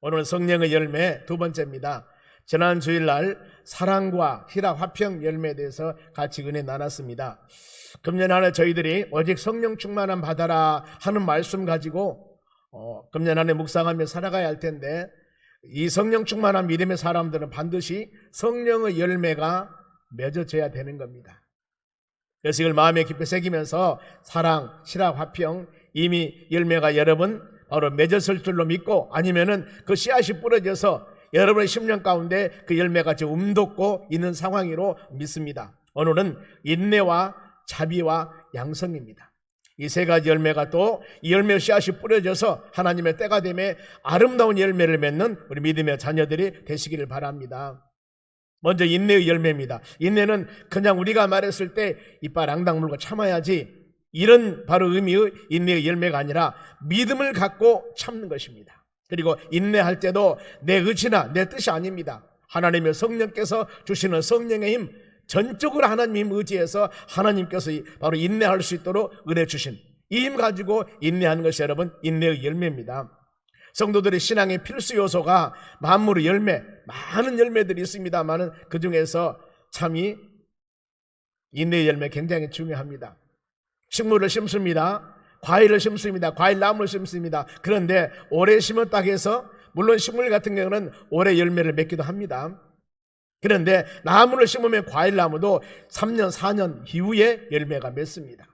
오늘 성령의 열매 두 번째입니다. 지난 주일날 사랑과 희락, 화평 열매에 대해서 같이 은혜 나눴습니다. 금년 안에 저희들이 오직 성령 충만함 받아라 하는 말씀 가지고 금년 안에 묵상하며 살아가야 할 텐데, 이 성령 충만한 믿음의 사람들은 반드시 성령의 열매가 맺어져야 되는 겁니다. 그래서 이걸 마음에 깊이 새기면서 사랑, 희락, 화평 이미 열매가 여러분 바로 맺었을 줄로 믿고, 아니면은 그 씨앗이 뿌려져서 여러분의 10년 가운데 그 열매가 지금 움돋고 있는 상황으로 믿습니다. 오늘은 인내와 자비와 양성입니다. 이 세 가지 열매가 또 이 열매 씨앗이 뿌려져서 하나님의 때가 되매 아름다운 열매를 맺는 우리 믿음의 자녀들이 되시기를 바랍니다. 먼저 인내의 열매입니다. 인내는 그냥 우리가 말했을 때 이빨 앙당 물고 참아야지, 이런 바로 의미의 인내의 열매가 아니라 믿음을 갖고 참는 것입니다. 그리고 인내할 때도 내 의지나 내 뜻이 아닙니다. 하나님의 성령께서 주시는 성령의 힘, 전적으로 하나님 의지해서 하나님께서 바로 인내할 수 있도록 은혜 주신 이 힘 가지고 인내하는 것이 여러분 인내의 열매입니다. 성도들의 신앙의 필수 요소가 만물의 열매, 많은 열매들이 있습니다만 그 중에서 참이 인내의 열매 굉장히 중요합니다. 식물을 심습니다. 과일을 심습니다. 과일나무를 심습니다. 그런데 오래 심었다 해서 물론 식물 같은 경우는 오래 열매를 맺기도 합니다. 그런데 나무를 심으면 과일나무도 3년, 4년 이후에 열매가 맺습니다.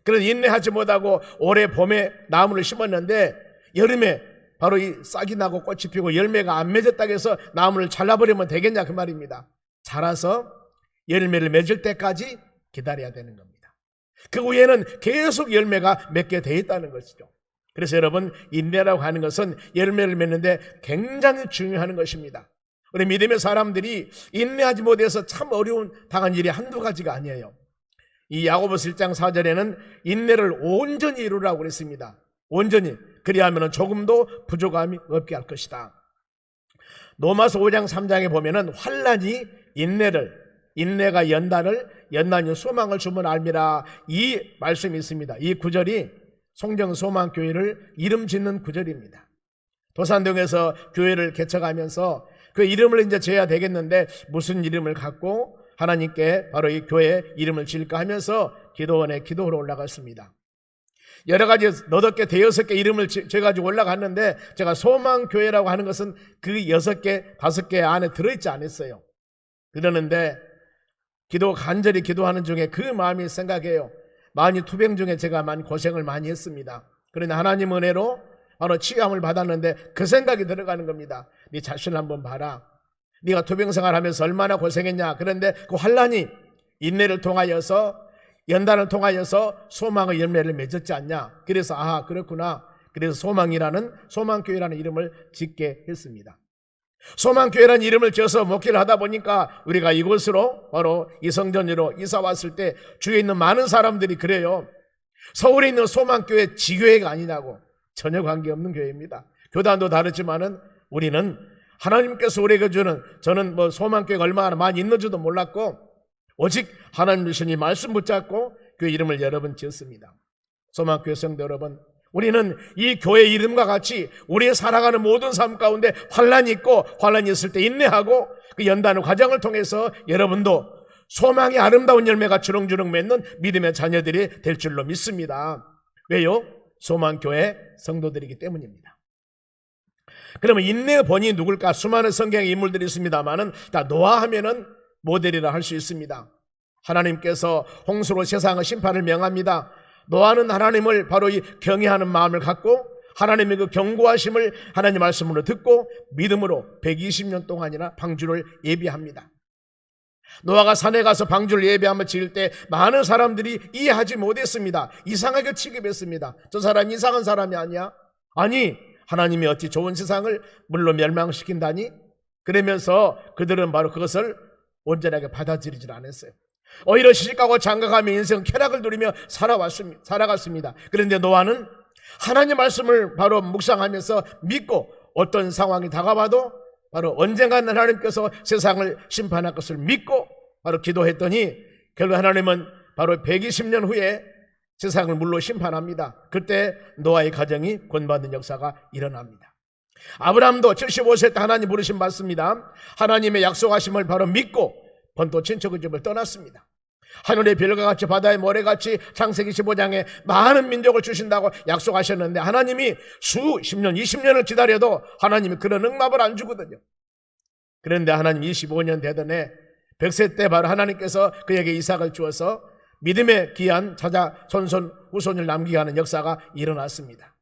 그래서 인내하지 못하고 올해 봄에 나무를 심었는데 여름에 바로 이 싹이 나고 꽃이 피고 열매가 안 맺었다고 해서 나무를 잘라버리면 되겠냐 그 말입니다. 자라서 열매를 맺을 때까지 기다려야 되는 겁니다. 그 후에는 계속 열매가 맺게 돼 있다는 것이죠. 그래서 여러분 인내라고 하는 것은 열매를 맺는데 굉장히 중요한 것입니다. 우리 믿음의 사람들이 인내하지 못해서 참 어려운 당한 일이 한두 가지가 아니에요. 이 야고보서 1장 4절에는 인내를 온전히 이루라고 그랬습니다. 온전히. 그리하면 조금도 부족함이 없게 할 것이다. 로마서 5장 3장에 보면은 환난이 인내가 연단이 소망을 주면 알미라, 이 말씀이 있습니다. 이 구절이 송정소망교회를 이름 짓는 구절입니다. 도산동에서 교회를 개척하면서 그 이름을 이제 지어야 되겠는데 무슨 이름을 갖고 하나님께 바로 이 교회 이름을 지을까 하면서 기도원에 기도로 올라갔습니다. 여러 가지 8개, 5개 이름을 지어가지고 올라갔는데 제가 소망교회라고 하는 것은 그 6개, 5개 안에 들어있지 않았어요. 그러는데 간절히 기도하는 중에 그 마음이 생각해요. 많이 투병 중에 제가 많이 고생을 많이 했습니다. 그런데 하나님 은혜로 바로 치유함을 받았는데 그 생각이 들어가는 겁니다. 네 자신을 한번 봐라. 네가 투병 생활하면서 얼마나 고생했냐. 그런데 그 환난이 인내를 통하여서 연단을 통하여서 소망의 열매를 맺었지 않냐. 그래서 그렇구나. 그래서 소망교회라는 이름을 짓게 했습니다. 소망교회라는 이름을 지어서 목회를 하다 보니까 우리가 이곳으로 바로 이 성전으로 이사 왔을 때 주위에 있는 많은 사람들이 그래요. 서울에 있는 소망교회 지교회가 아니냐고. 전혀 관계없는 교회입니다. 교단도 다르지만은 우리는 하나님께서 우리에게 주는, 저는 소망교회가 얼마나 많이 있는 줄도 몰랐고 오직 하나님 주신 이 말씀 붙잡고 교회 이름을 여러 번 지었습니다. 소망교회 성도 여러분, 우리는 이 교회 이름과 같이 우리의 살아가는 모든 삶 가운데 환난이 있고 환난이 있을 때 인내하고 그 연단의 과정을 통해서 여러분도 소망의 아름다운 열매가 주렁주렁 맺는 믿음의 자녀들이 될 줄로 믿습니다. 왜요? 소망교회 성도들이기 때문입니다. 그러면 인내의 본인이 누굴까? 수많은 성경의 인물들이 있습니다만은 다 노아하면은 모델이라 할 수 있습니다. 하나님께서 홍수로 세상의 심판을 명합니다. 노아는 하나님을 바로 이 경외하는 마음을 갖고 하나님의 그 경고하심을 하나님 말씀으로 듣고 믿음으로 120년 동안이나 방주를 예비합니다. 노아가 산에 가서 방주를 예배하며 지을 때 많은 사람들이 이해하지 못했습니다. 이상하게 취급했습니다. 저 사람이 이상한 사람이 아니야? 아니, 하나님이 어찌 좋은 세상을 물로 멸망시킨다니? 그러면서 그들은 바로 그것을 온전하게 받아들이질 않았어요. 오히려 시집가고 장가가며 인생 쾌락을 누리며 살아갔습니다. 그런데 노아는 하나님 말씀을 바로 묵상하면서 믿고 어떤 상황이 다가와도 바로 언젠가는 하나님께서 세상을 심판할 것을 믿고 바로 기도했더니 결국 하나님은 바로 120년 후에 세상을 물로 심판합니다. 그때 노아의 가정이 구원받는 역사가 일어납니다. 아브라함도 75세 때 하나님 부르심 받습니다. 하나님의 약속하심을 바로 믿고 본토 친척의 집을 떠났습니다. 하늘의 별과 같이 바다의 모래같이 창세기 15장에 많은 민족을 주신다고 약속하셨는데 하나님이 수십 년 20년을 기다려도 하나님이 그런 응답을 안 주거든요. 그런데 하나님 25년 되던 해 100세 때 바로 하나님께서 그에게 이삭을 주어서 믿음의 귀한 자자 손손 후손을 남기게 하는 역사가 일어났습니다.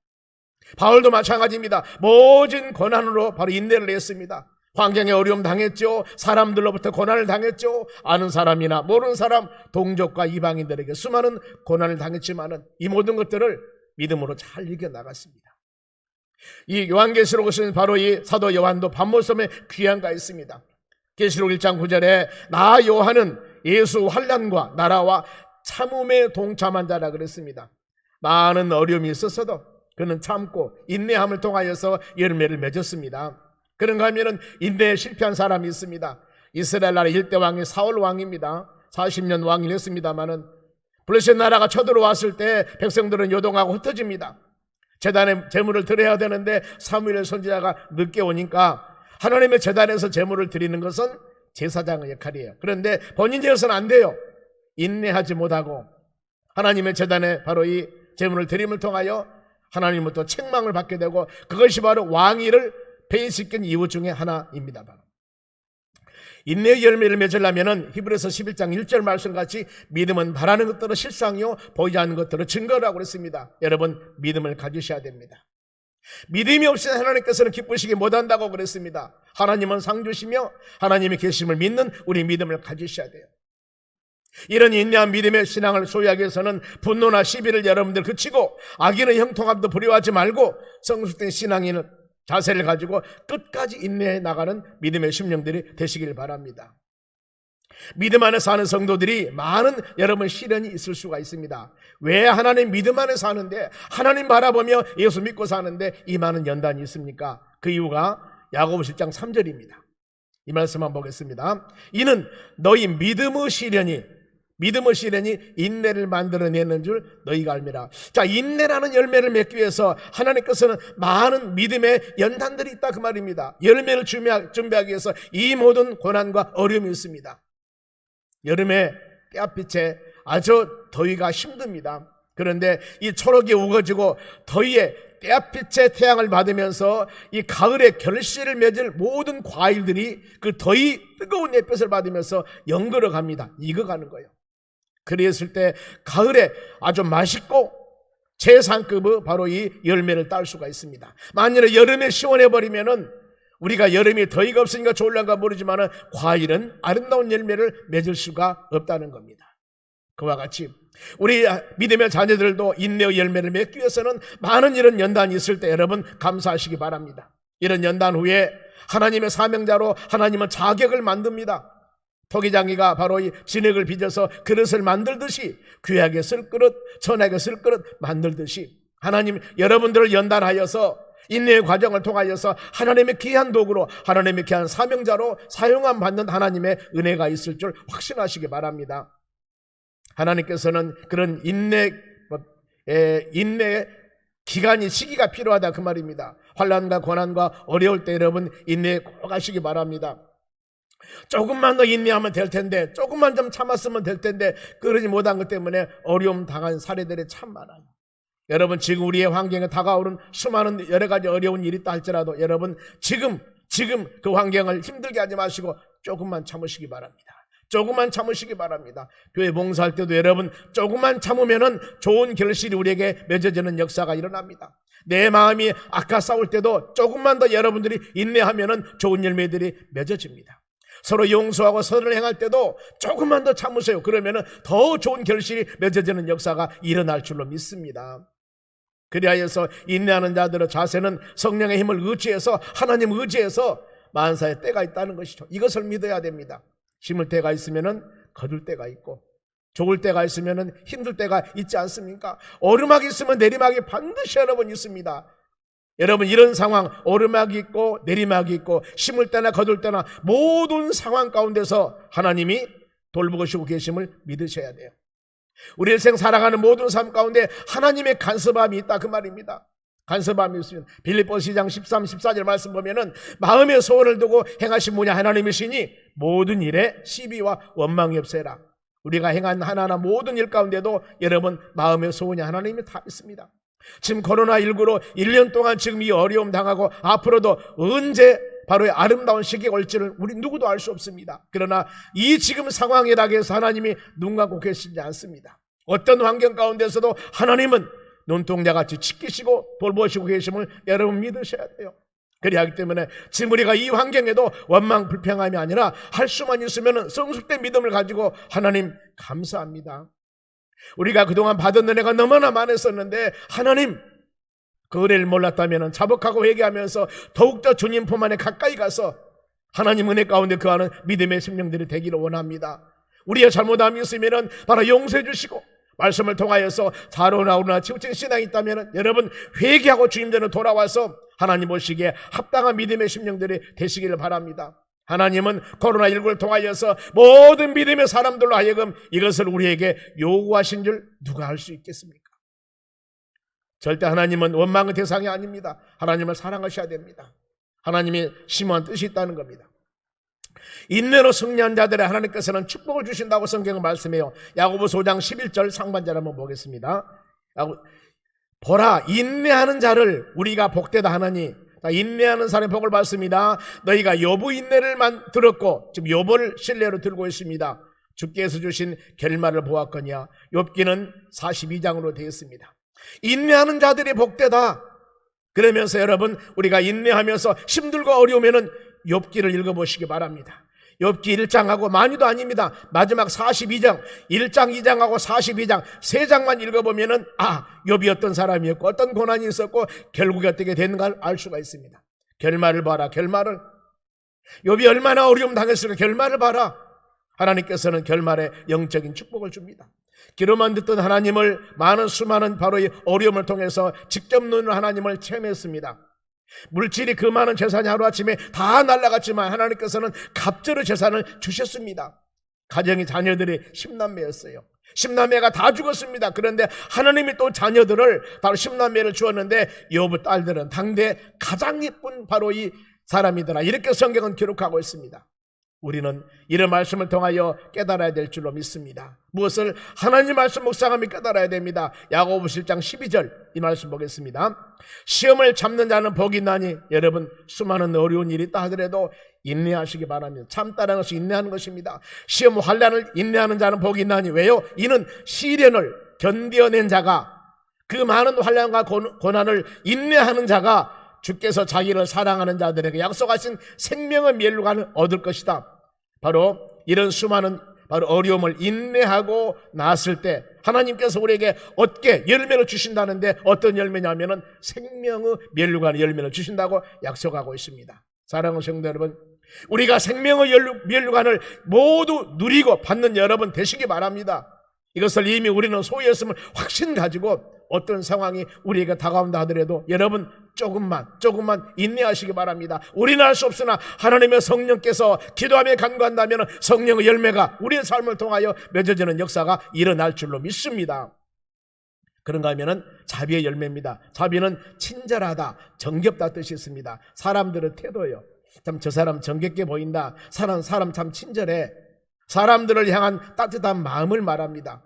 바울도 마찬가지입니다. 모진 고난으로 바로 인내를 했습니다. 환경에 어려움 당했죠. 사람들로부터 고난을 당했죠. 아는 사람이나 모르는 사람, 동족과 이방인들에게 수많은 고난을 당했지만은 이 모든 것들을 믿음으로 잘 이겨나갔습니다. 이 요한계시록은 바로 이 사도 요한도 밤모섬에 귀한가 있습니다. 계시록 1장 9절에 나 요한은 예수 환난과 나라와 참음에 동참한 자라 그랬습니다. 많은 어려움이 있었어도 그는 참고 인내함을 통하여서 열매를 맺었습니다. 그런가 하면은 인내에 실패한 사람이 있습니다. 이스라엘 나라 1대 왕이 사울 왕입니다. 40년 왕을 했습니다마는 블레셋 나라가 쳐들어왔을 때 백성들은 요동하고 흩어집니다. 제단에 제물을 드려야 되는데 사무엘 선지자가 늦게 오니까 하나님의 제단에서 제물을 드리는 것은 제사장의 역할이에요. 그런데 본인제에서는 안 돼요. 인내하지 못하고 하나님의 제단에 바로 이 제물을 드림을 통하여 하나님으로부터 책망을 받게 되고 그것이 바로 왕위를 폐위시킨 이유 중에 하나입니다. 바로 인내의 열매를 맺으려면 히브리서 11장 1절 말씀같이 믿음은 바라는 것들은 실상이요 보이지 않는 것들은 증거라고 그랬습니다. 여러분 믿음을 가지셔야 됩니다. 믿음이 없이는 하나님께서는 기쁘시기 못한다고 그랬습니다. 하나님은 상 주시며 하나님의 계심을 믿는 우리 믿음을 가지셔야 돼요. 이런 인내한 믿음의 신앙을 소유하기 위해서는 분노나 시비를 여러분들 그치고 악인의 형통함도 부려워하지 말고 성숙된 신앙인을 자세를 가지고 끝까지 인내해 나가는 믿음의 심령들이 되시길 바랍니다. 믿음 안에 사는 성도들이 많은 여러분 시련이 있을 수가 있습니다. 왜 하나님 믿음 안에 사는데 하나님 바라보며 예수 믿고 사는데 이 많은 연단이 있습니까? 그 이유가 야고보서 1장 3절입니다. 이 말씀 한번 보겠습니다. 이는 너희 믿음의 시련이 인내를 만들어내는 줄 너희가 알미라. 자, 인내라는 열매를 맺기 위해서 하나님께서는 많은 믿음의 연단들이 있다 그 말입니다. 열매를 준비하기 위해서 이 모든 고난과 어려움이 있습니다. 여름에 떼앗빛에 아주 더위가 힘듭니다. 그런데 이 초록이 우거지고 더위에 떼앗빛의 태양을 받으면서 이 가을에 결실을 맺을 모든 과일들이 그 더위 뜨거운 햇볕을 받으면서 연걸어 갑니다. 익어가는 거예요. 그랬을 때 가을에 아주 맛있고 최상급의 바로 이 열매를 딸 수가 있습니다. 만일에 여름에 시원해버리면은 우리가 여름이 더위가 없으니까 좋을란가 모르지만 과일은 아름다운 열매를 맺을 수가 없다는 겁니다. 그와 같이 우리 믿음의 자녀들도 인내의 열매를 맺기 위해서는 많은 이런 연단이 있을 때 여러분 감사하시기 바랍니다. 이런 연단 후에 하나님의 사명자로 하나님은 자격을 만듭니다. 토기장이가 바로 이 진액을 빚어서 그릇을 만들듯이 귀하게 쓸 그릇, 천하게 쓸 그릇 만들듯이 하나님 여러분들을 연단하여서 인내의 과정을 통하여서 하나님의 귀한 도구로 하나님의 귀한 사명자로 사용함 받는 하나님의 은혜가 있을 줄 확신하시기 바랍니다. 하나님께서는 그런 인내의 기간이 시기가 필요하다 그 말입니다. 환난과 고난과 어려울 때 여러분 인내에 꼭 하시기 바랍니다. 조금만 더 인내하면 될 텐데 조금만 좀 참았으면 될 텐데 그러지 못한 것 때문에 어려움 당한 사례들이 참 많아요. 여러분 지금 우리의 환경에 다가오는 수많은 여러 가지 어려운 일이 있다 할지라도 여러분 지금 그 환경을 힘들게 하지 마시고 조금만 참으시기 바랍니다. 조금만 참으시기 바랍니다. 교회 봉사할 때도 여러분 조금만 참으면은 좋은 결실이 우리에게 맺어지는 역사가 일어납니다. 내 마음이 아까 싸울 때도 조금만 더 여러분들이 인내하면은 좋은 열매들이 맺어집니다. 서로 용서하고 선을 행할 때도 조금만 더 참으세요. 그러면은 더 좋은 결실이 맺어지는 역사가 일어날 줄로 믿습니다. 그리하여서 인내하는 자들의 자세는 성령의 힘을 의지해서 하나님 의지해서 만사의 때가 있다는 것이죠. 이것을 믿어야 됩니다. 심을 때가 있으면은 거둘 때가 있고 좋을 때가 있으면은 힘들 때가 있지 않습니까? 오르막이 있으면 내리막이 반드시 여러분 있습니다. 여러분 이런 상황 오르막이 있고 내리막이 있고 심을 때나 거둘 때나 모든 상황 가운데서 하나님이 돌보시고 계심을 믿으셔야 돼요. 우리 일생 살아가는 모든 삶 가운데 하나님의 간섭함이 있다 그 말입니다. 간섭함이 있습니다. 빌립보서 2장 13, 14절 말씀 보면은 마음의 소원을 두고 행하신 분야 하나님이시니 모든 일에 시비와 원망이 없애라. 우리가 행한 하나하나 모든 일 가운데도 여러분 마음의 소원이 하나님이 다 있습니다. 지금 코로나19로 1년 동안 지금 이 어려움 당하고 앞으로도 언제 바로 아름다운 시기가 올지를 우리 누구도 알 수 없습니다. 그러나 이 지금 상황이라 해서 하나님이 눈 감고 계시지 않습니다. 어떤 환경 가운데서도 하나님은 눈동자같이 지키시고 돌보시고 계심을 여러분 믿으셔야 돼요. 그래야 하기 때문에 지금 우리가 이 환경에도 원망 불평함이 아니라 할 수만 있으면 성숙된 믿음을 가지고 하나님 감사합니다. 우리가 그동안 받은 은혜가 너무나 많았었는데 하나님 그 은혜를 몰랐다면 자복하고 회개하면서 더욱더 주님 품 안에 가까이 가서 하나님 은혜 가운데 거하는 믿음의 생명들이 되기를 원합니다. 우리의 잘못함이 있으면 바로 용서해 주시고 말씀을 통하여서 자로나오나 치우친 신앙이 있다면 여러분 회개하고 주님 전에 돌아와서 하나님 보시기에 합당한 믿음의 심령들이 되시기를 바랍니다. 하나님은 코로나19를 통하여서 모든 믿음의 사람들로 하여금 이것을 우리에게 요구하신 줄 누가 알 수 있겠습니까? 절대 하나님은 원망의 대상이 아닙니다. 하나님을 사랑하셔야 됩니다. 하나님이 심오한 뜻이 있다는 겁니다. 인내로 승리한 자들의 하나님께서는 축복을 주신다고 성경은 말씀해요. 야고보서 5장 11절 상반절 한번 보겠습니다. 보라 인내하는 자를 우리가 복되다 하나니, 인내하는 사람의 복을 받습니다. 너희가 욥의 인내를 들었고 지금 욥을 신뢰로 들고 있습니다. 주께서 주신 결말을 보았거니와. 욥기는 42장으로 되어 있습니다. 인내하는 자들이 복되다. 그러면서 여러분 우리가 인내하면서 힘들고 어려우면은 욥기를 읽어보시기 바랍니다. 욥기 1장하고 많이도 아닙니다. 마지막 42장 1장 2장하고 42장 3장만 읽어보면은 욥이 어떤 사람이었고 어떤 고난이 있었고 결국에 어떻게 되는가를 알 수가 있습니다. 결말을 봐라. 결말을 욥이 얼마나 어려움 당했을까. 결말을 봐라. 하나님께서는 결말에 영적인 축복을 줍니다. 귀로만 듣던 하나님을 많은 수많은 바로 이 어려움을 통해서 직접 눈으로 하나님을 체험했습니다. 물질이 그 많은 재산이 하루아침에 다 날아갔지만 하나님께서는 갑절의 재산을 주셨습니다. 가정의 자녀들이 10남매였어요. 10남매가 다 죽었습니다. 그런데 하나님이 또 자녀들을 바로 10남매를 주었는데 욥의 딸들은 당대 가장 예쁜 바로 이 사람이더라. 이렇게 성경은 기록하고 있습니다. 우리는 이런 말씀을 통하여 깨달아야 될 줄로 믿습니다. 무엇을? 하나님 말씀 묵상하며 깨달아야 됩니다. 야고보서 1장 12절 이 말씀 보겠습니다. 시험을 참는 자는 복이 있나니. 여러분 수많은 어려운 일이 있다 하더라도 인내하시기 바랍니다. 참다라는 것이 인내하는 것입니다. 시험 환난을 인내하는 자는 복이 있나니. 왜요? 이는 시련을 견뎌낸 자가, 그 많은 환난과 고난을 인내하는 자가 주께서 자기를 사랑하는 자들에게 약속하신 생명의 멸류관을 얻을 것이다. 바로 이런 수많은 바로 어려움을 인내하고 나았을 때 하나님께서 우리에게 얻게 열매를 주신다는데 어떤 열매냐면은 생명의 멸류관의 열매를 주신다고 약속하고 있습니다. 사랑하는 성도 여러분, 우리가 생명의 멸류관을 모두 누리고 받는 여러분 되시기 바랍니다. 이것을 이미 우리는 소유했음을 확신 가지고 어떤 상황이 우리에게 다가온다 하더라도 여러분 조금만 인내하시기 바랍니다. 우리는 할 수 없으나 하나님의 성령께서 기도하며 간구한다면 성령의 열매가 우리의 삶을 통하여 맺어지는 역사가 일어날 줄로 믿습니다. 그런가 하면은 자비의 열매입니다. 자비는 친절하다, 정겹다 뜻이 있습니다. 사람들의 태도예요. 참 저 사람 정겹게 보인다. 사람 참 친절해. 사람들을 향한 따뜻한 마음을 말합니다.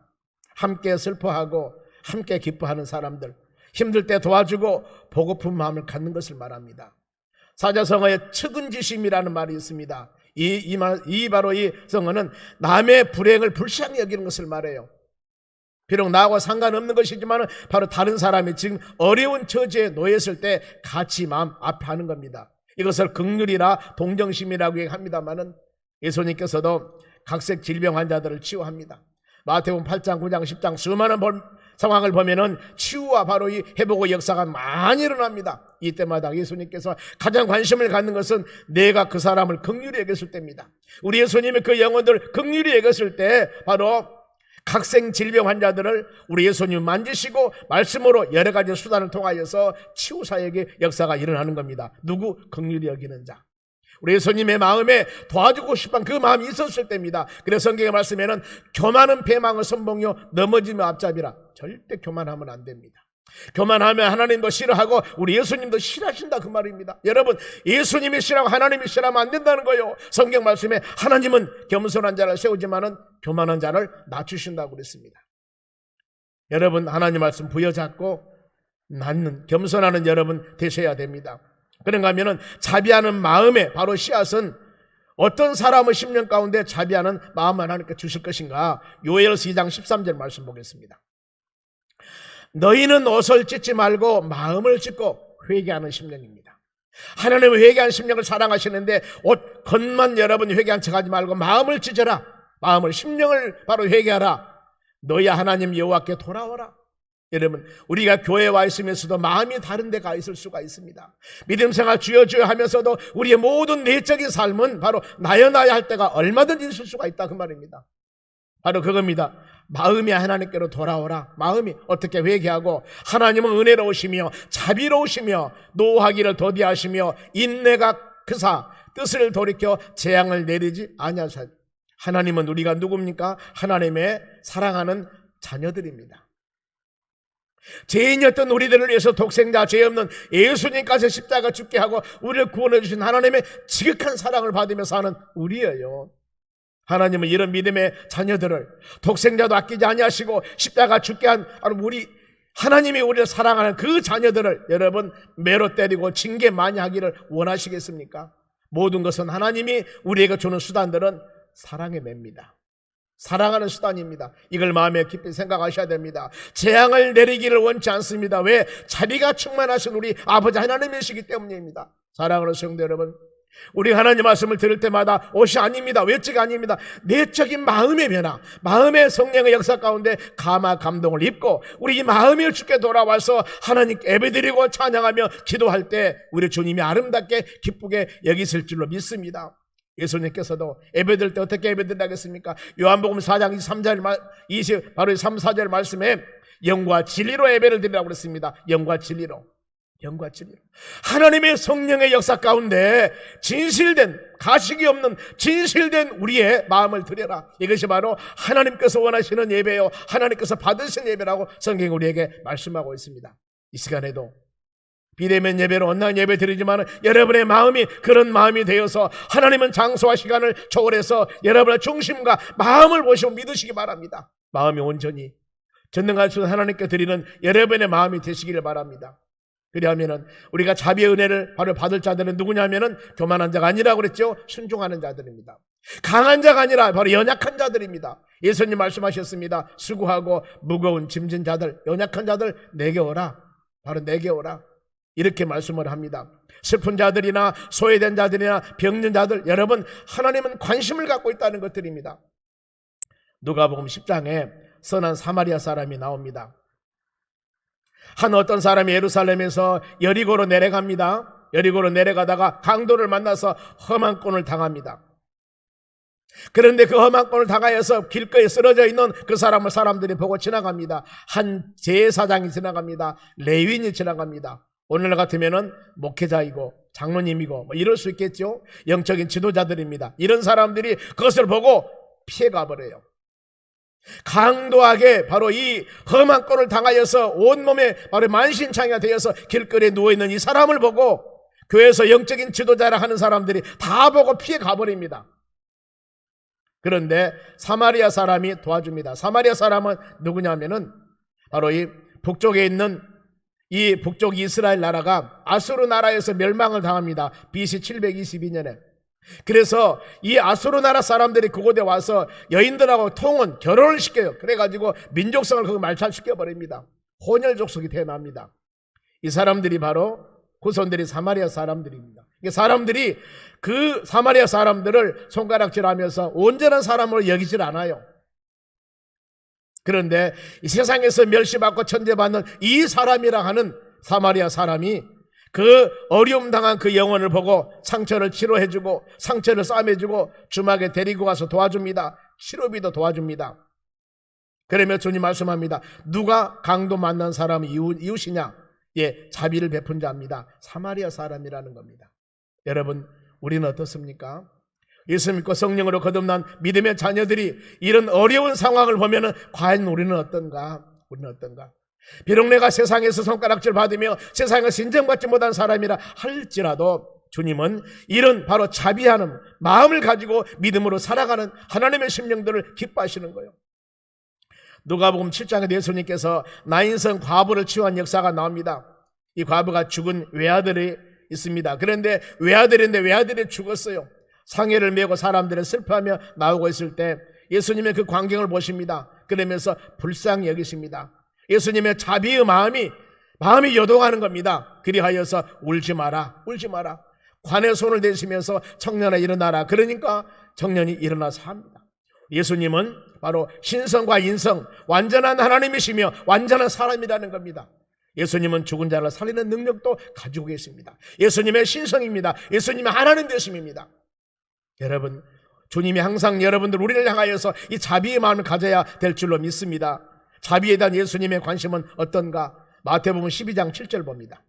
함께 슬퍼하고 함께 기뻐하는 사람들, 힘들 때 도와주고 보고픈 마음을 갖는 것을 말합니다. 사자성어에 측은지심이라는 말이 있습니다. 바로 이 성어는 남의 불행을 불쌍히 여기는 것을 말해요. 비록 나하고 상관없는 것이지만 바로 다른 사람이 지금 어려운 처지에 놓였을 때 같이 마음 아파하는 겁니다. 이것을 긍휼이나 동정심이라고 합니다마는 예수님께서도 각색 질병 환자들을 치유합니다. 마태복음 8장, 9장, 10장 수많은 상황을 보면은 치유와 바로 이 회복의 역사가 많이 일어납니다. 이때마다 예수님께서 가장 관심을 갖는 것은 내가 그 사람을 긍휼히 여겼을 때입니다. 우리 예수님이 그 영혼들 긍휼히 여겼을 때 바로 각생 질병 환자들을 우리 예수님 만지시고 말씀으로 여러 가지 수단을 통하여서 치유 사역의 역사가 일어나는 겁니다. 누구? 긍휼히 여기는 자. 우리 예수님의 마음에 도와주고 싶은 그 마음이 있었을 때입니다. 그래서 성경의 말씀에는 교만은 배망의 선봉이요 넘어지면 앞잡이라. 절대 교만하면 안 됩니다. 교만하면 하나님도 싫어하고 우리 예수님도 싫어하신다 그 말입니다. 여러분, 예수님이 싫어하고 하나님이 싫어하면 안 된다는 거예요. 성경 말씀에 하나님은 겸손한 자를 세우지만은 교만한 자를 낮추신다고 그랬습니다. 여러분, 하나님 말씀 부여잡고 낳는 겸손하는 여러분 되셔야 됩니다. 그런가 하면은 자비하는 마음의 바로 씨앗은 어떤 사람의 심령 가운데 자비하는 마음을 하나님께 주실 것인가? 요엘서 2장 13절 말씀 보겠습니다. 너희는 옷을 찢지 말고 마음을 찢고 회개하는 심령입니다. 하나님은 회개한 심령을 사랑하시는데 옷 겉만 여러분 회개한 척하지 말고 마음을 찢어라. 마음을, 심령을 바로 회개하라. 너희 하나님 여호와께 돌아오라. 여러분, 우리가 교회에 와 있으면서도 마음이 다른 데 가 있을 수가 있습니다. 믿음 생활 주여 주여 하면서도 우리의 모든 내적인 삶은 바로 나여 할 때가 얼마든지 있을 수가 있다 그 말입니다. 바로 그겁니다. 마음이 하나님께로 돌아오라. 마음이 어떻게 회개하고 하나님은 은혜로우시며 자비로우시며 노하기를 더디하시며 인내가 크사 뜻을 돌이켜 재앙을 내리지 아니하사. 하나님은 우리가 누굽니까? 하나님의 사랑하는 자녀들입니다. 죄인이었던 우리들을 위해서 독생자 죄 없는 예수님까지 십자가 죽게 하고 우리를 구원해 주신 하나님의 지극한 사랑을 받으며 사는 우리예요. 하나님은 이런 믿음의 자녀들을 독생자도 아끼지 아니하시고 십자가 죽게 한 우리 하나님이 우리를 사랑하는 그 자녀들을 여러분 매로 때리고 징계 많이 하기를 원하시겠습니까? 모든 것은 하나님이 우리에게 주는 수단들은 사랑의 매입니다. 사랑하는 수단입니다. 이걸 마음에 깊이 생각하셔야 됩니다. 재앙을 내리기를 원치 않습니다. 왜? 자비가 충만하신 우리 아버지 하나님이시기 때문입니다. 사랑하는 성도 여러분, 우리 하나님 말씀을 들을 때마다 옷이 아닙니다. 외적이 아닙니다. 내적인 마음의 변화, 마음의 성령의 역사 가운데 감동을 입고 우리 이 마음이 주께 돌아와서 하나님께 예배드리고 찬양하며 기도할 때 우리 주님이 아름답게 기쁘게 여기실 줄로 믿습니다. 예수님께서도 예배드릴 때 어떻게 예배드리겠습니까? 요한복음 4장 23절 바로 3, 4절 말씀에 영과 진리로 예배를 드리라고 그랬습니다. 영과 진리로. 하나님의 성령의 역사 가운데 진실된, 가식이 없는 진실된 우리의 마음을 드려라. 이것이 바로 하나님께서 원하시는 예배요, 하나님께서 받으신 예배라고 성경이 우리에게 말씀하고 있습니다. 이 시간에도 비대면 예배로 온라인 예배 드리지만 여러분의 마음이 그런 마음이 되어서 하나님은 장소와 시간을 초월해서 여러분의 중심과 마음을 보시고 믿으시기 바랍니다. 마음이 온전히 전능할 수 하나님께 드리는 여러분의 마음이 되시기를 바랍니다. 그리하면은 우리가 자비의 은혜를 바로 받을 자들은 누구냐면은 교만한 자가 아니라고 그랬죠. 순종하는 자들입니다. 강한 자가 아니라 바로 연약한 자들입니다. 예수님 말씀하셨습니다. 수고하고 무거운 짐진 자들, 연약한 자들 내게 오라. 바로 내게 오라. 이렇게 말씀을 합니다. 슬픈 자들이나 소외된 자들이나 병든 자들, 여러분 하나님은 관심을 갖고 있다는 것들입니다. 누가복음 10장에 선한 사마리아 사람이 나옵니다. 한 어떤 사람이 예루살렘에서 여리고로 내려갑니다. 여리고로 내려가다가 강도를 만나서 험한 꼴을 당합니다. 그런데 그 험한 꼴을 당하여서 길거리에 쓰러져 있는 그 사람을 사람들이 보고 지나갑니다. 한 제사장이 지나갑니다. 레위인이 지나갑니다. 오늘날 같으면은 목회자이고 장로님이고 뭐 이럴 수 있겠죠. 영적인 지도자들입니다. 이런 사람들이 그것을 보고 피해가 버려요. 강도하게 바로 이 험한 꼴을 당하여서 온몸에 바로 만신창이가 되어서 길거리에 누워있는 이 사람을 보고 교회에서 영적인 지도자라 하는 사람들이 다 보고 피해 가버립니다. 그런데 사마리아 사람이 도와줍니다. 사마리아 사람은 누구냐면은 바로 이 북쪽에 있는 이 북쪽 이스라엘 나라가 아수르 나라에서 멸망을 당합니다. BC 722년에. 그래서 이 아수르 나라 사람들이 그곳에 와서 여인들하고 통혼, 결혼을 시켜요. 그래가지고 민족성을 그거 말살시켜버립니다. 혼혈 족속이 태어납니다. 이 사람들이 바로 후손들이 사마리아 사람들입니다. 사람들이 그 사마리아 사람들을 손가락질하면서 온전한 사람으로 여기질 않아요. 그런데 이 세상에서 멸시받고 천대받는 이 사람이라 하는 사마리아 사람이 그 어려움 당한 그 영혼을 보고 상처를 치료해주고 상처를 싸매주고 주막에 데리고 가서 도와줍니다. 치료비도 도와줍니다. 그러면 주님 말씀합니다. 누가 강도 만난 사람이 이웃이냐? 예, 자비를 베푼 자입니다. 사마리아 사람이라는 겁니다. 여러분, 우리는 어떻습니까? 예수 믿고 성령으로 거듭난 믿음의 자녀들이 이런 어려운 상황을 보면은 과연 우리는 어떤가? 비록 내가 세상에서 손가락질 받으며 세상에서 인정받지 못한 사람이라 할지라도 주님은 이런 바로 자비하는 마음을 가지고 믿음으로 살아가는 하나님의 심령들을 기뻐하시는 거예요. 누가복음 7장에 예수님께서 나인성 과부를 치유한 역사가 나옵니다. 이 과부가 죽은 외아들이 있습니다. 그런데 외아들이 죽었어요. 상해를 메고 사람들은 슬퍼하며 나오고 있을 때 예수님의 그 광경을 보십니다. 그러면서 불쌍히 여기십니다. 예수님의 자비의 마음이 요동하는 겁니다. 그리하여서 울지 마라. 관에 손을 대시면서 청년아 일어나라. 그러니까 청년이 일어나서 합니다. 예수님은 바로 신성과 인성, 완전한 하나님이시며 완전한 사람이라는 겁니다. 예수님은 죽은 자를 살리는 능력도 가지고 계십니다. 예수님의 신성입니다. 예수님의 하나님 되심입니다. 여러분, 주님이 항상 여러분들 우리를 향하여서 이 자비의 마음을 가져야 될 줄로 믿습니다. 자비에 대한 예수님의 관심은 어떤가? 마태복음 12장 7절 봅니다.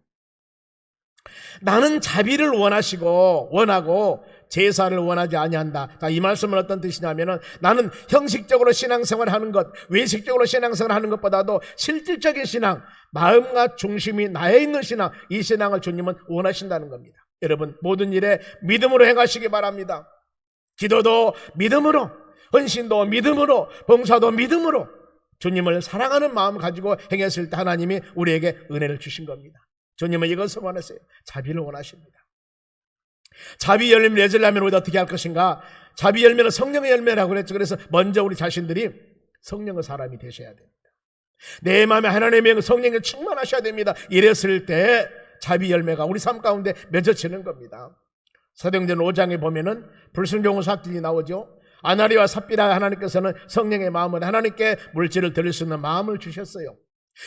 나는 자비를 원하고 제사를 원하지 아니한다. 이 말씀은 어떤 뜻이냐면은 나는 형식적으로 신앙생활을 하는 것, 외식적으로 신앙생활을 하는 것보다도 실질적인 신앙, 마음과 중심이 나에 있는 신앙, 이 신앙을 주님은 원하신다는 겁니다. 여러분, 모든 일에 믿음으로 행하시기 바랍니다. 기도도 믿음으로, 헌신도 믿음으로, 봉사도 믿음으로 주님을 사랑하는 마음 가지고 행했을 때 하나님이 우리에게 은혜를 주신 겁니다. 주님은 이것을 원하세요. 자비를 원하십니다. 자비 열매를 맺으려면 우리가 어떻게 할 것인가? 자비 열매는 성령의 열매라고 그랬죠. 그래서 먼저 우리 자신들이 성령의 사람이 되셔야 됩니다. 내 마음에 하나님의 성령에 충만하셔야 됩니다. 이랬을 때 자비 열매가 우리 삶 가운데 맺어지는 겁니다. 사도행전 5장에 보면은 불순종의 사건이 나오죠. 아나리와 삽비라 하나님께서는 성령의 마음을 하나님께 물질을 드릴 수 있는 마음을 주셨어요.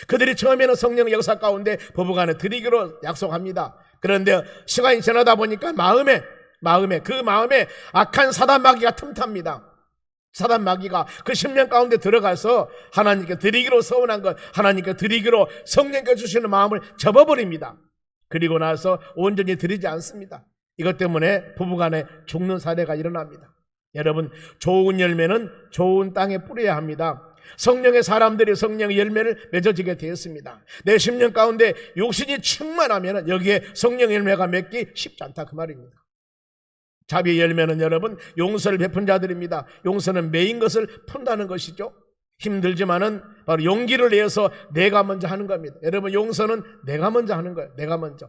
그들이 처음에는 성령 역사 가운데 부부간에 드리기로 약속합니다. 그런데 시간이 지나다 보니까 마음에 악한 사단 마귀가 틈탑니다. 사단 마귀가 그 10년 가운데 들어가서 하나님께 드리기로 서운한 것, 하나님께 드리기로 성령께 주시는 마음을 접어버립니다. 그리고 나서 온전히 드리지 않습니다. 이것 때문에 부부간에 죽는 사례가 일어납니다. 여러분, 좋은 열매는 좋은 땅에 뿌려야 합니다. 성령의 사람들이 성령의 열매를 맺어지게 되었습니다. 내 10년 가운데 육신이 충만하면 여기에 성령의 열매가 맺기 쉽지 않다, 그 말입니다. 자비의 열매는 여러분 용서를 베푼 자들입니다. 용서는 매인 것을 푼다는 것이죠. 힘들지만은 바로 용기를 내어서 내가 먼저 하는 겁니다. 여러분, 용서는 내가 먼저 하는 거예요. 내가 먼저.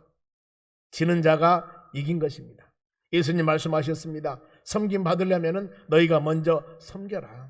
지는 자가 이긴 것입니다. 예수님 말씀하셨습니다. 섬김 받으려면은 너희가 먼저 섬겨라.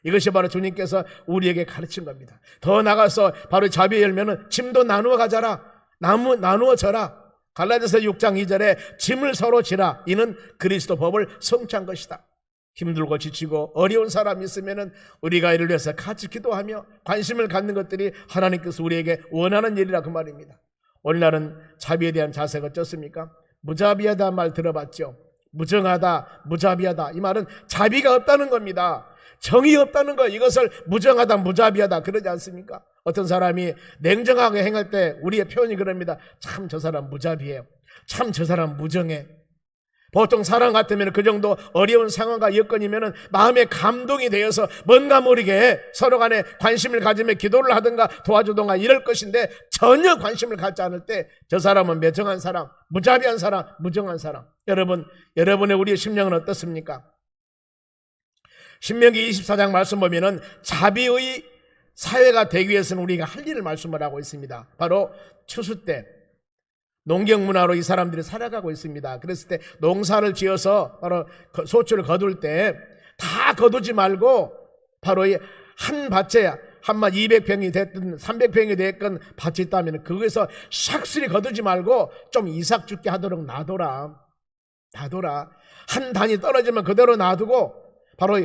이것이 바로 주님께서 우리에게 가르친 겁니다. 더 나가서 바로 자비의 열매는 짐도 나누어 가져라. 나누어 져라. 갈라디아서 6장 2절에 짐을 서로 지라. 이는 그리스도 법을 성취한 것이다. 힘들고 지치고 어려운 사람이 있으면은 우리가 이를 위해서 같이 기도하며 관심을 갖는 것들이 하나님께서 우리에게 원하는 일이라, 그 말입니다. 오늘날은 자비에 대한 자세가 어떻습니까? 무자비하다 말 들어봤죠? 무정하다, 무자비하다. 이 말은 자비가 없다는 겁니다. 정이 없다는 거. 이것을 무정하다, 무자비하다 그러지 않습니까? 어떤 사람이 냉정하게 행할 때 우리의 표현이 그럽니다. 참 저 사람 무자비해요. 참 저 사람 무정해. 보통 사람 같으면 그 정도 어려운 상황과 여건이면 마음에 감동이 되어서 뭔가 모르게 서로 간에 관심을 가지며 기도를 하든가 도와주든가 이럴 것인데 전혀 관심을 갖지 않을 때 저 사람은 매정한 사람, 무자비한 사람, 무정한 사람. 여러분의 우리의 심령은 어떻습니까? 신명기 24장 말씀 보면은 자비의 사회가 되기 위해서는 우리가 할 일을 말씀을 하고 있습니다. 바로 추수 때 농경 문화로 이 사람들이 살아가고 있습니다. 그랬을 때 농사를 지어서 바로 소출을 거둘 때 다 거두지 말고 바로 한 밭에 한만 200평이 됐든 300평이 됐건 밭이 있다면 거기서 샥스리 거두지 말고 좀 이삭 죽게 하도록 놔둬라. 한 단이 떨어지면 그대로 놔두고 바로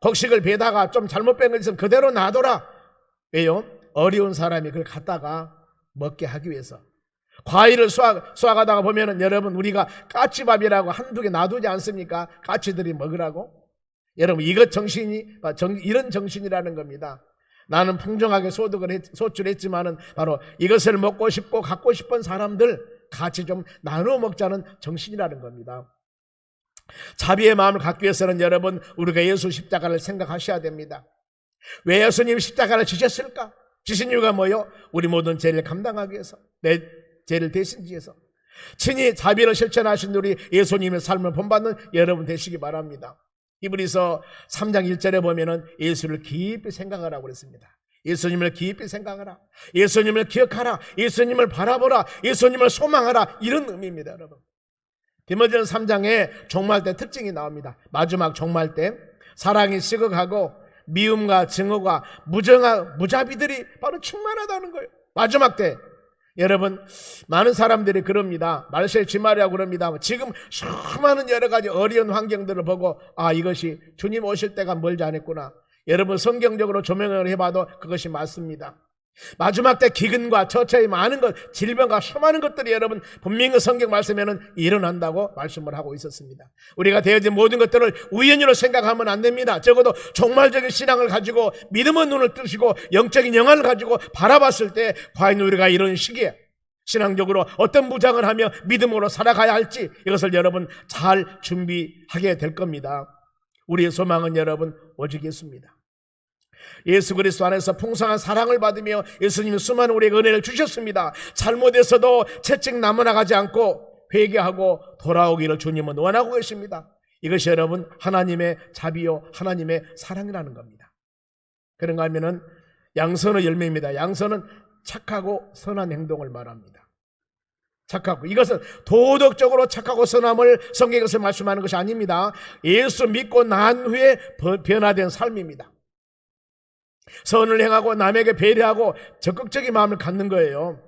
곡식을 베다가 좀 잘못 뺀 것 있으면 그대로 놔둬라. 왜요? 어려운 사람이 그걸 갖다가 먹게 하기 위해서. 과일을 수확하다가 보면은 여러분 우리가 까치밥이라고 한두 개 놔두지 않습니까? 까치들이 먹으라고. 여러분 이것 이런 정신이라는 겁니다. 나는 풍성하게 소출했지만은 바로 이것을 먹고 싶고 갖고 싶은 사람들 같이 좀 나누어 먹자는 정신이라는 겁니다. 자비의 마음을 갖기 위해서는 여러분 우리가 예수 십자가를 생각하셔야 됩니다. 왜 예수님 십자가를 지셨을까? 주신 이유가 뭐요? 우리 모든 죄를 감당하기 위해서, 내 죄를 대신 지해서 친히 자비를 실천하신 우리 예수님의 삶을 본받는 여러분 되시기 바랍니다. 히브리서 3장 1절에 보면은 예수를 깊이 생각하라고 그랬습니다. 예수님을 깊이 생각하라, 예수님을 기억하라, 예수님을 바라보라, 예수님을 소망하라, 이런 의미입니다. 여러분, 디모데전서 3장에 종말 때 특징이 나옵니다. 마지막 종말 때 사랑이 시극하고 미움과 증오가 무자비들이 바로 충만하다는 거예요. 마지막 때 여러분, 많은 사람들이 그럽니다. 말세 지말이라고 그럽니다. 지금 수많은 여러 가지 어려운 환경들을 보고 이것이 주님 오실 때가 멀지 않았구나. 여러분, 성경적으로 조명을 해봐도 그것이 맞습니다. 마지막 때 기근과 처처의 많은 것, 질병과 수많은 것들이 여러분 분명히 성경 말씀에는 일어난다고 말씀을 하고 있었습니다. 우리가 되어진 모든 것들을 우연히로 생각하면 안 됩니다. 적어도 종말적인 신앙을 가지고 믿음의 눈을 뜨시고 영적인 영안을 가지고 바라봤을 때 과연 우리가 이런 시기에 신앙적으로 어떤 무장을 하며 믿음으로 살아가야 할지 이것을 여러분 잘 준비하게 될 겁니다. 우리의 소망은 여러분 오직 예수입니다. 예수 그리스도 안에서 풍성한 사랑을 받으며 예수님이 수많은 우리에게 은혜를 주셨습니다. 잘못해서도 채찍 남아나가지 않고 회개하고 돌아오기를 주님은 원하고 계십니다. 이것이 여러분 하나님의 자비요 하나님의 사랑이라는 겁니다. 그런가 하면은 양선의 열매입니다. 양선은 착하고 선한 행동을 말합니다. 착하고, 이것은 도덕적으로 착하고 선함을 성경에 것을 말씀하는 것이 아닙니다. 예수 믿고 난 후에 변화된 삶입니다. 선을 행하고 남에게 배려하고 적극적인 마음을 갖는 거예요.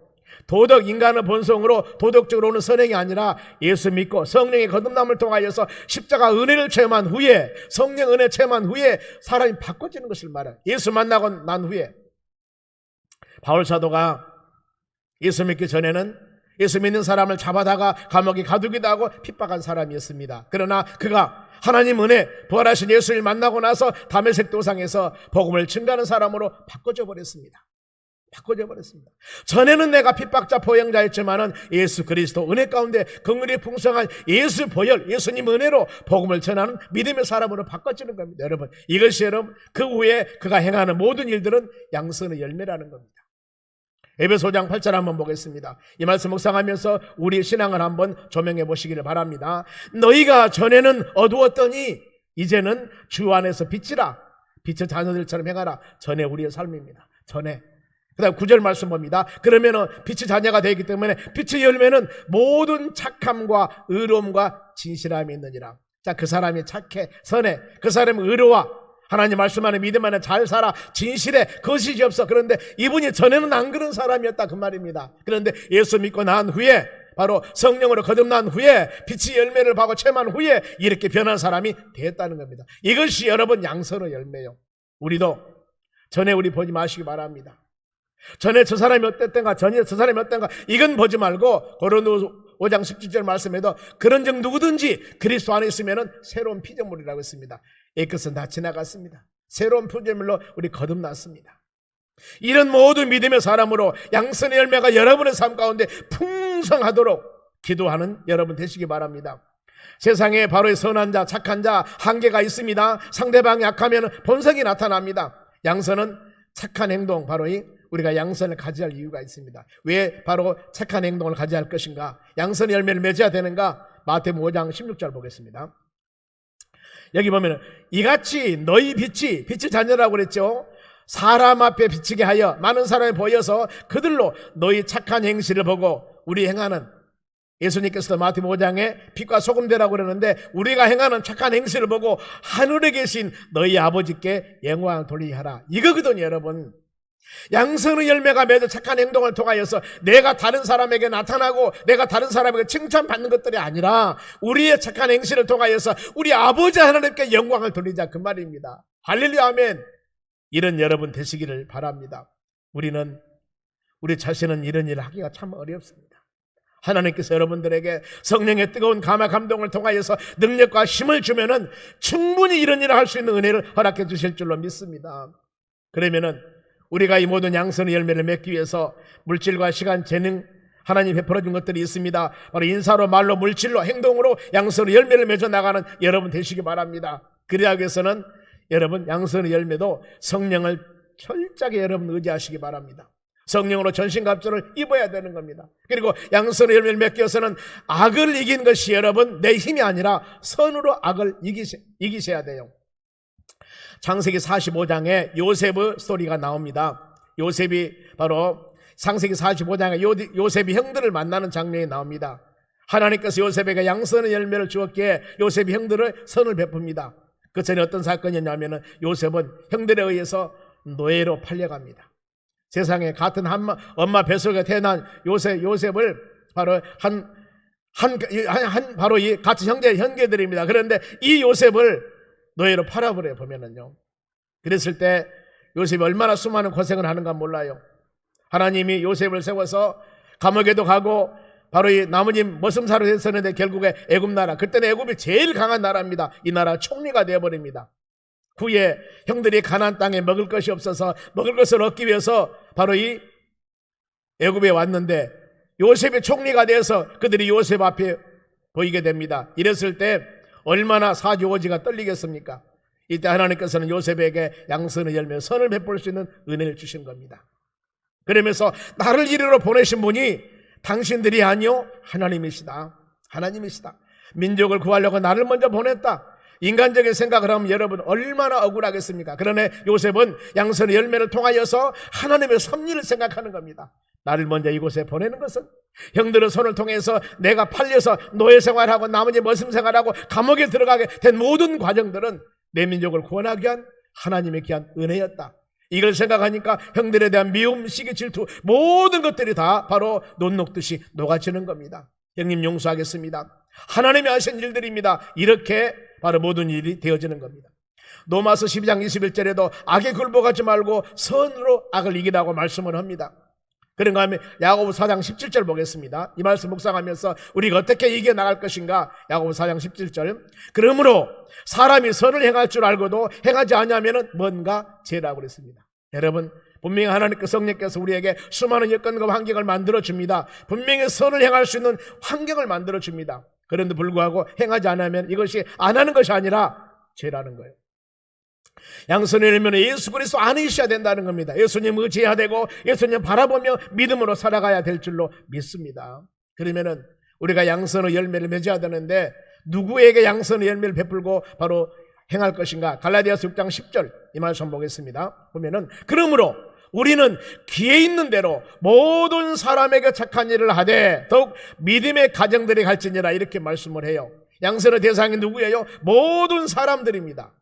도덕, 인간의 본성으로 도덕적으로 오는 선행이 아니라 예수 믿고 성령의 거듭남을 통하여서 십자가 은혜를 체험한 후에, 성령 은혜 체험한 후에 사람이 바꿔지는 것을 말해요. 예수 만나고 난 후에. 바울 사도가 예수 믿기 전에는 예수 믿는 사람을 잡아다가 감옥에 가두기도 하고 핍박한 사람이었습니다. 그러나 그가 하나님 은혜, 부활하신 예수를 만나고 나서 다메섹 도상에서 복음을 증거하는 사람으로 바꿔져 버렸습니다. 전에는 내가 핍박자 포형자였지만은 예수 그리스도 은혜 가운데 긍휼이 풍성한 예수 보혈, 예수님 은혜로 복음을 전하는 믿음의 사람으로 바꿔지는 겁니다. 여러분, 이것이 여러분 그 후에 그가 행하는 모든 일들은 양선의 열매라는 겁니다. 에베소 5장 8절 한번 보겠습니다. 이 말씀 묵상하면서 우리의 신앙을 한번 조명해 보시기를 바랍니다. 너희가 전에는 어두웠더니 이제는 주 안에서 빛이라, 빛의 자녀들처럼 행하라. 전에 우리의 삶입니다. 전에. 그 다음 9절 말씀 봅니다. 그러면은 빛의 자녀가 되기 때문에 빛의 열매는 모든 착함과 의로움과 진실함이 있느니라. 자, 그 사람이 착해, 선해, 그 사람이 의로워, 하나님 말씀 안에 믿음 안에 잘 살아, 진실해, 거짓이 없어. 그런데 이분이 전에는 안 그런 사람이었다 그 말입니다. 그런데 예수 믿고 난 후에, 바로 성령으로 거듭난 후에, 빛의 열매를 받고 체험한 후에 이렇게 변한 사람이 되었다는 겁니다. 이것이 여러분 양선의 열매요. 우리도 전에 우리 보지 마시기 바랍니다. 전에 저 사람이 어땠던가, 전에 저 사람이 어땠던가, 이건 보지 말고 고린도서 5장 17절 말씀에도 그런 적 누구든지 그리스도 안에 있으면 새로운 피조물이라고 했습니다. 옛것은 다 지나갔습니다. 새로운 피조물로 우리 거듭났습니다. 이런 모든 믿음의 사람으로 양선의 열매가 여러분의 삶 가운데 풍성하도록 기도하는 여러분 되시기 바랍니다. 세상에 바로 선한 자, 착한 자 한계가 있습니다. 상대방이 약하면 본성이 나타납니다. 양선은 착한 행동, 바로 우리가 양선을 가져야 할 이유가 있습니다. 왜 바로 착한 행동을 가져야 할 것인가? 양선의 열매를 맺어야 되는가? 마태복음 5장 16절 보겠습니다. 여기 보면 이같이 너희 빛이 빛의 자녀라고 그랬죠. 사람 앞에 비치게 하여 많은 사람이 보여서 그들로 너희 착한 행실을 보고 우리 행하는, 예수님께서도 마태복음 5장에 빛과 소금 되라고 그러는데 우리가 행하는 착한 행실을 보고 하늘에 계신 너희 아버지께 영광을 돌리게 하라. 이거거든요. 여러분, 양선의 열매가 맺어 착한 행동을 통하여서 내가 다른 사람에게 나타나고 내가 다른 사람에게 칭찬받는 것들이 아니라 우리의 착한 행실을 통하여서 우리 아버지 하나님께 영광을 돌리자 그 말입니다. 할렐루야 아멘. 이런 여러분 되시기를 바랍니다. 우리 자신은 이런 일을 하기가 참 어렵습니다. 하나님께서 여러분들에게 성령의 뜨거운 감화 감동을 통하여서 능력과 힘을 주면은 충분히 이런 일을 할 수 있는 은혜를 허락해 주실 줄로 믿습니다. 그러면은 우리가 이 모든 양선의 열매를 맺기 위해서 물질과 시간, 재능, 하나님 베풀어 준 것들이 있습니다. 바로 인사로, 말로, 물질로, 행동으로 양선의 열매를 맺어 나가는 여러분 되시기 바랍니다. 그래야 위해서는 여러분 양선의 열매도 성령을 철저하게 여러분 의지하시기 바랍니다. 성령으로 전신갑주를 입어야 되는 겁니다. 그리고 양선의 열매를 맺기 위해서는 악을 이긴 것이 여러분 내 힘이 아니라 선으로 악을 이기셔야 돼요. 창세기 45장에 요셉의 스토리가 나옵니다. 요셉이 바로 창세기 45장에 요셉이 형들을 만나는 장면이 나옵니다. 하나님께서 요셉에게 양선의 열매를 주었기에 요셉이 형들을 선을 베풉니다. 그 전에 어떤 사건이었냐면 요셉은 형들에 의해서 노예로 팔려갑니다. 세상에 같은 엄마 뱃속에 태어난 요셉을 바로 바로 이 같은 형제들입니다. 그런데 이 요셉을 노예로 팔아버려요, 보면은요. 그랬을 때 요셉이 얼마나 수많은 고생을 하는가 몰라요. 하나님이 요셉을 세워서 감옥에도 가고 바로 이 나무님 머슴살을 했었는데 결국에 애굽 나라, 그때는 애굽이 제일 강한 나라입니다. 이 나라 총리가 되어버립니다. 후에 형들이 가나안 땅에 먹을 것이 없어서 먹을 것을 얻기 위해서 바로 이 애굽에 왔는데 요셉이 총리가 되어서 그들이 요셉 앞에 보이게 됩니다. 이랬을 때 얼마나 사주오지가 떨리겠습니까? 이때 하나님께서는 요셉에게 양선의 열매, 선을 베풀 수 있는 은혜를 주신 겁니다. 그러면서 나를 이리로 보내신 분이 당신들이 아니요 하나님이시다. 하나님이시다. 민족을 구하려고 나를 먼저 보냈다. 인간적인 생각을 하면 여러분 얼마나 억울하겠습니까? 그러나 요셉은 양선의 열매를 통하여서 하나님의 섭리를 생각하는 겁니다. 나를 먼저 이곳에 보내는 것은 형들의 손을 통해서 내가 팔려서 노예 생활하고 나머지 머슴 생활하고 감옥에 들어가게 된 모든 과정들은 내 민족을 구원하기 위한 하나님의 귀한 은혜였다. 이걸 생각하니까 형들에 대한 미움, 시기, 질투 모든 것들이 다 바로 논 녹듯이 녹아지는 겁니다. 형님 용서하겠습니다. 하나님이 하신 일들입니다. 이렇게 바로 모든 일이 되어지는 겁니다. 로마서 12장 21절에도 악에 굴복하지 말고 선으로 악을 이기라고 말씀을 합니다. 그런가 하면 야고보서 4장 17절 보겠습니다. 이 말씀 묵상하면서 우리가 어떻게 이겨나갈 것인가. 야고보서 4장 17절, 그러므로 사람이 선을 행할 줄 알고도 행하지 않으면 뭔가 죄라고 그랬습니다. 여러분 분명히 하나님께 성령께서 우리에게 수많은 여건과 환경을 만들어줍니다. 분명히 선을 행할 수 있는 환경을 만들어줍니다. 그런데 불구하고 행하지 않으면 이것이 안 하는 것이 아니라 죄라는 거예요. 양선의 열매는 예수 그리스도 안에 있어야 된다는 겁니다. 예수님 의지해야 되고 예수님 바라보며 믿음으로 살아가야 될 줄로 믿습니다. 그러면은 우리가 양선의 열매를 맺어야 되는데 누구에게 양선의 열매를 베풀고 바로 행할 것인가? 갈라디아서 6장 10절 이 말씀 보겠습니다. 보면은 그러므로 우리는 기회 있는 대로 모든 사람에게 착한 일을 하되 더욱 믿음의 가정들이 갈지니라 이렇게 말씀을 해요. 양선의 대상이 누구예요? 모든 사람들입니다.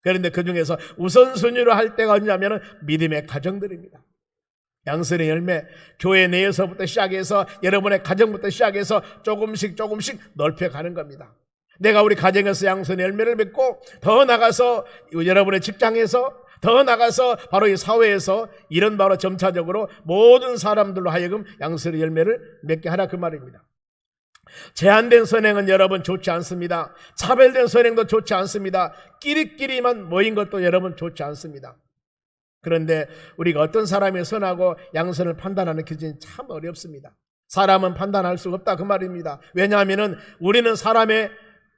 그런데 그 중에서 우선순위로 할 때가 어디냐면 믿음의 가정들입니다. 양선의 열매, 교회 내에서부터 시작해서 여러분의 가정부터 시작해서 조금씩 넓혀가는 겁니다. 내가 우리 가정에서 양선의 열매를 맺고 더 나가서 여러분의 직장에서 더 나가서 바로 이 사회에서 이런 바로 점차적으로 모든 사람들로 하여금 양선의 열매를 맺게 하라 그 말입니다. 제한된 선행은 여러분 좋지 않습니다. 차별된 선행도 좋지 않습니다. 끼리끼리만 모인 것도 여러분 좋지 않습니다. 그런데 우리가 어떤 사람이 선하고 양선을 판단하는 기준이 참 어렵습니다. 사람은 판단할 수가 없다 그 말입니다. 왜냐하면 우리는 사람의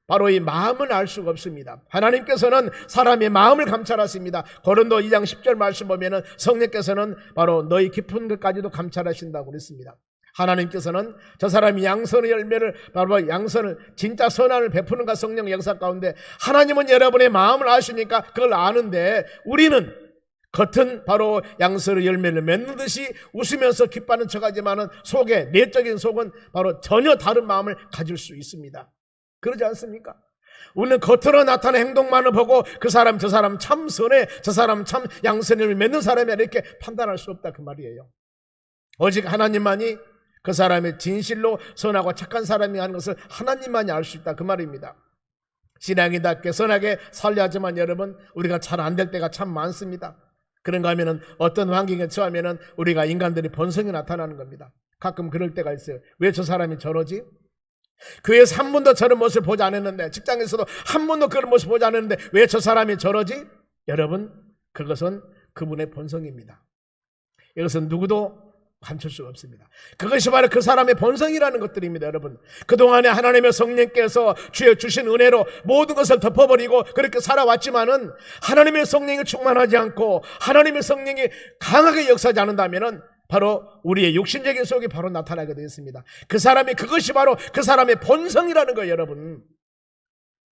바로 이 마음을 알 수가 없습니다. 하나님께서는 사람의 마음을 감찰하십니다. 고린도 2장 10절 말씀 보면은 성령께서는 바로 너희 깊은 것까지도 감찰하신다고 그랬습니다. 하나님께서는 저 사람이 양선의 열매를 바로 양선을 진짜 선함을 베푸는가 성령 역사 가운데 하나님은 여러분의 마음을 아시니까 그걸 아는데 우리는 겉은 바로 양선의 열매를 맺는 듯이 웃으면서 기뻐하는 척하지만은 속에 내적인 속은 바로 전혀 다른 마음을 가질 수 있습니다. 그러지 않습니까? 우리는 겉으로 나타나는 행동만을 보고 그 사람 저 사람 참 선해, 저 사람 참 양선의 열매를 맺는 사람이야 이렇게 판단할 수 없다 그 말이에요. 오직 하나님만이 그 사람의 진실로 선하고 착한 사람이 하는 것을 하나님만이 알 수 있다 그 말입니다. 신앙인답게 선하게 살려 하지만 여러분 우리가 잘 안 될 때가 참 많습니다. 그런가 하면은 어떤 환경에 처하면은 우리가 인간들이 본성이 나타나는 겁니다. 가끔 그럴 때가 있어요. 왜 저 사람이 저러지? 교회에서 한 번도 저런 모습을 보지 않았는데 직장에서도 한 번도 그런 모습을 보지 않았는데 왜 저 사람이 저러지? 여러분 그것은 그분의 본성입니다. 이것은 누구도 감출 수가 없습니다. 그것이 바로 그 사람의 본성이라는 것들입니다. 여러분, 그동안에 하나님의 성령께서 주여 주신 은혜로 모든 것을 덮어버리고 그렇게 살아왔지만은 하나님의 성령이 충만하지 않고 하나님의 성령이 강하게 역사하지 않는다면은 바로 우리의 육신적인 속이 바로 나타나게 되어 있습니다. 그 사람이, 그것이 바로 그 사람의 본성이라는 거예요. 여러분,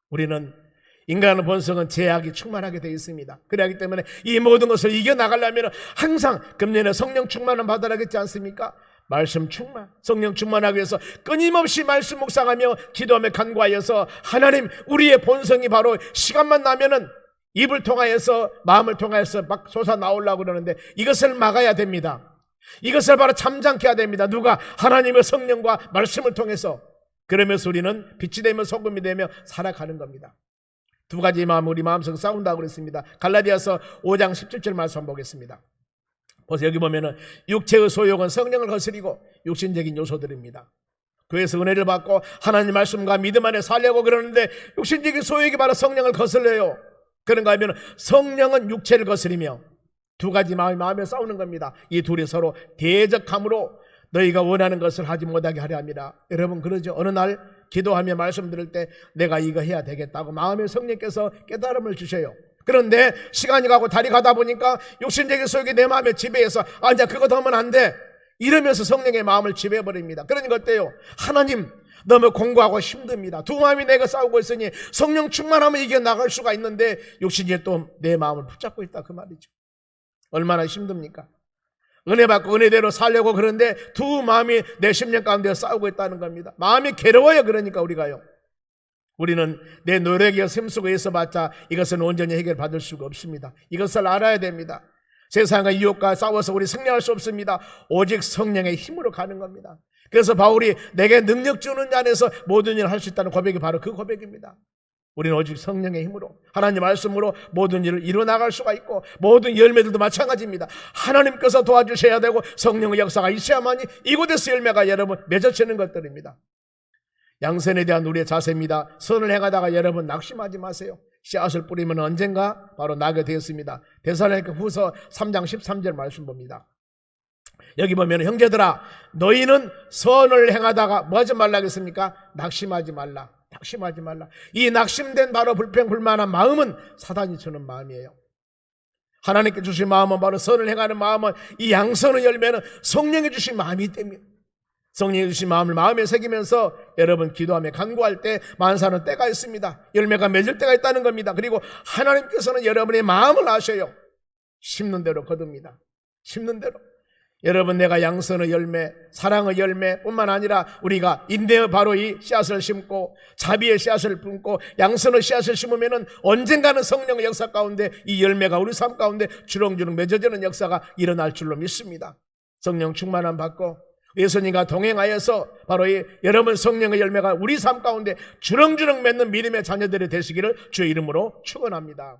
우리는 인간의 본성은 죄악이 충만하게 되어 있습니다. 그렇기 때문에 이 모든 것을 이겨나가려면 항상 금년에 성령 충만을 받아야겠지 않습니까? 말씀 충만, 성령 충만하기 위해서 끊임없이 말씀 묵상하며 기도하며 간구하여서 하나님, 우리의 본성이 바로 시간만 나면은 입을 통하여서 마음을 통하여서 막 솟아 나오려고 그러는데 이것을 막아야 됩니다. 이것을 바로 잠잠케 해야 됩니다. 누가? 하나님의 성령과 말씀을 통해서. 그러면서 우리는 빛이 되며 소금이 되며 살아가는 겁니다. 두 가지 마음, 우리 마음속 싸운다고 그랬습니다. 갈라디아서 5장 17절 말씀 보겠습니다. 그래서 여기 보면은 육체의 소욕은 성령을 거스리고 육신적인 요소들입니다. 교회에서 은혜를 받고 하나님 말씀과 믿음 안에 살려고 그러는데 육신적인 소욕이 바로 성령을 거슬려요. 그런가 하면 성령은 육체를 거스리며 두 가지 마음에 싸우는 겁니다. 이 둘이 서로 대적함으로 너희가 원하는 것을 하지 못하게 하려 합니다. 여러분 그러죠? 어느 날 기도하며 말씀 들을 때 내가 이거 해야 되겠다고 마음의 성령께서 깨달음을 주셔요. 그런데 시간이 가고 달이 가다 보니까 육신적인 소욕이 내 마음에 지배해서 이제 그거 더 하면 안 돼 이러면서 성령의 마음을 지배해버립니다. 그러니까 어때요? 하나님, 너무 공부하고 힘듭니다. 두 마음이 내가 싸우고 있으니 성령 충만하면 이겨나갈 수가 있는데 육신이 또 내 마음을 붙잡고 있다 그 말이죠. 얼마나 힘듭니까? 은혜 받고 은혜대로 살려고 그러는데 두 마음이 내 심령 가운데 싸우고 있다는 겁니다. 마음이 괴로워요. 그러니까 우리는 내 노력에 힘쓰고 있어봤자 이것은 온전히 해결받을 수가 없습니다. 이것을 알아야 됩니다. 세상과 이웃과 싸워서 우리 승리할 수 없습니다. 오직 성령의 힘으로 가는 겁니다. 그래서 바울이 내게 능력 주는 자 안에서 모든 일을 할 수 있다는 고백이 바로 그 고백입니다. 우리는 오직 성령의 힘으로 하나님 말씀으로 모든 일을 이뤄나갈 수가 있고 모든 열매들도 마찬가지입니다. 하나님께서 도와주셔야 되고 성령의 역사가 있어야만이 이곳에서 열매가 여러분 맺어지는 것들입니다. 양선에 대한 우리의 자세입니다. 선을 행하다가 여러분 낙심하지 마세요. 씨앗을 뿌리면 언젠가 바로 나게 되었습니다. 데살로니가 후서 3장 13절 말씀 봅니다. 여기 보면 형제들아 너희는 선을 행하다가 뭐 하지 말라겠습니까? 낙심하지 말라. 낙심하지 말라. 이 낙심된 바로 불평불만한 마음은 사단이 주는 마음이에요. 하나님께 주신 마음은 바로 선을 행하는 마음은 이 양선의 열매는 성령이 주신 마음이기 때문에 성령이 주신 마음을 마음에 새기면서 여러분 기도하며 간구할 때 만사는 때가 있습니다. 열매가 맺을 때가 있다는 겁니다. 그리고 하나님께서는 여러분의 마음을 아셔요. 심는 대로 거둡니다. 심는 대로. 여러분 내가 양선의 열매, 사랑의 열매뿐만 아니라 우리가 인내의 바로 이 씨앗을 심고 자비의 씨앗을 품고 양선의 씨앗을 심으면은 언젠가는 성령의 역사 가운데 이 열매가 우리 삶 가운데 주렁주렁 맺어지는 역사가 일어날 줄로 믿습니다. 성령 충만함 받고 예수님과 동행하여서 바로 이 여러분 성령의 열매가 우리 삶 가운데 주렁주렁 맺는 믿음의 자녀들이 되시기를 주의 이름으로 축원합니다.